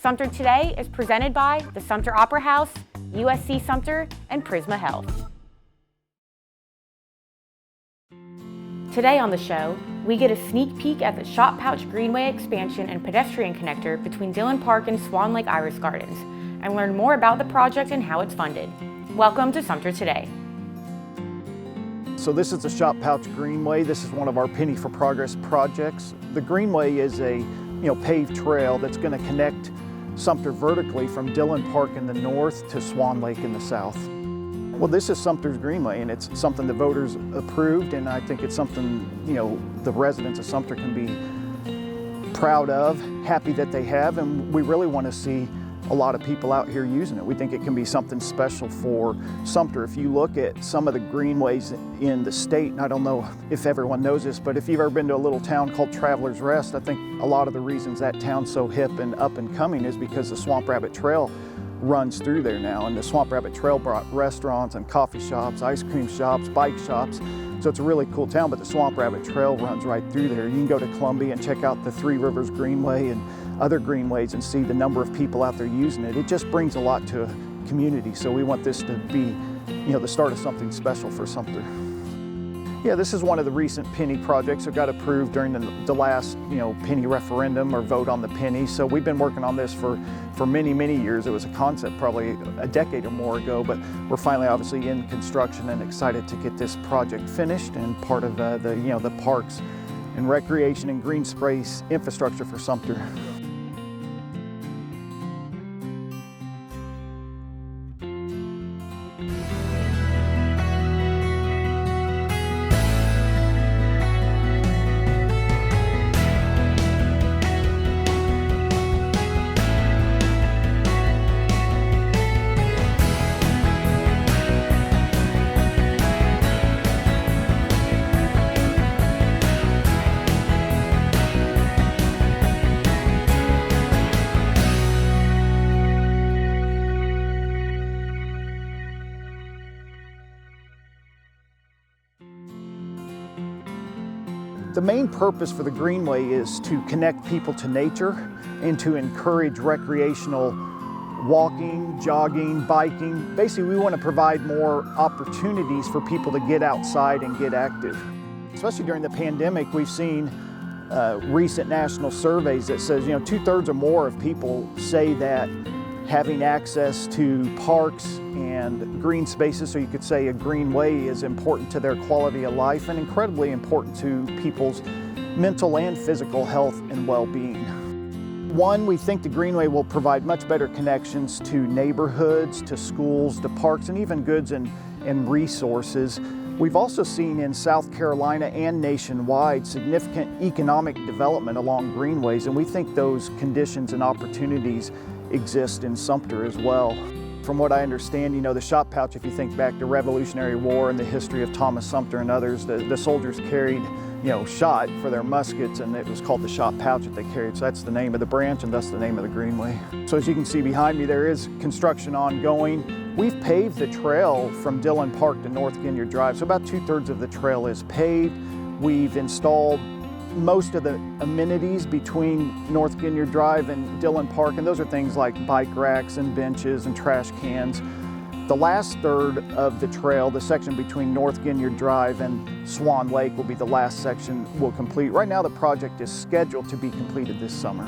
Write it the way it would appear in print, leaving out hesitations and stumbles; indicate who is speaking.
Speaker 1: Sumter Today is presented by the Sumter Opera House, USC Sumter, and Prisma Health. Today on the show, we get a sneak peek at the Shot Pouch Greenway expansion and pedestrian connector between Dillon Park and Swan Lake Iris Gardens, and learn more about the project and how it's funded. Welcome to Sumter Today.
Speaker 2: So this is the Shot Pouch Greenway. This is one of our Penny for Progress projects. The Greenway is a paved trail that's going to connect Sumter vertically from Dillon Park in the north to Swan Lake in the south. Well, this is Sumter's Greenway, and it's something the voters approved, and I think it's something, the residents of Sumter can be proud of, happy that they have, and we really want to see a lot of people out here using it. We think it can be something special for Sumter. If you look at some of the greenways in the state, and I don't know if everyone knows this, but if you've ever been to a little town called Travelers Rest, I think a lot of the reasons that town's so hip and up and coming is because the Swamp Rabbit Trail runs through there now, and the Swamp Rabbit Trail brought restaurants and coffee shops, ice cream shops, bike shops. So it's a really cool town, but the Swamp Rabbit Trail runs right through there. You can go to Columbia and check out the Three Rivers Greenway and other greenways and see the number of people out there using it. It just brings a lot to a community, so we want this to be, the start of something special for Sumter. Yeah, this is one of the recent Penny projects that got approved during the last, Penny referendum or vote on the penny. So we've been working on this for many, many years. It was a concept probably a decade or more ago, but we're finally obviously in construction and excited to get this project finished and part of the parks and recreation and green space infrastructure for Sumter. The main purpose for the Greenway is to connect people to nature and to encourage recreational walking, jogging, biking. Basically, we want to provide more opportunities for people to get outside and get active. Especially during the pandemic, we've seen recent national surveys that says, 2/3 or more of people say that having access to parks and green spaces, so you could say a greenway, is important to their quality of life and incredibly important to people's mental and physical health and well-being. One, we think the Greenway will provide much better connections to neighborhoods, to schools, to parks, and even goods and resources. We've also seen in South Carolina and nationwide significant economic development along greenways, and we think those conditions and opportunities exist in Sumter as well. From what I understand, the Shot Pouch, if you think back to Revolutionary War and the history of Thomas Sumter and others, the soldiers carried, shot for their muskets, and it was called the Shot Pouch that they carried. So that's the name of the branch, and thus the name of the Greenway. So as you can see behind me, there is construction ongoing. We've paved the trail from Dillon Park to North Ginyard Drive, so about 2/3 of the trail is paved. We've installed most of the amenities between North Ginyard Drive and Dillon Park, and those are things like bike racks and benches and trash cans. The last third of the trail, the section between North Ginyard Drive and Swan Lake, will be the last section we'll complete. Right now the project is scheduled to be completed this summer.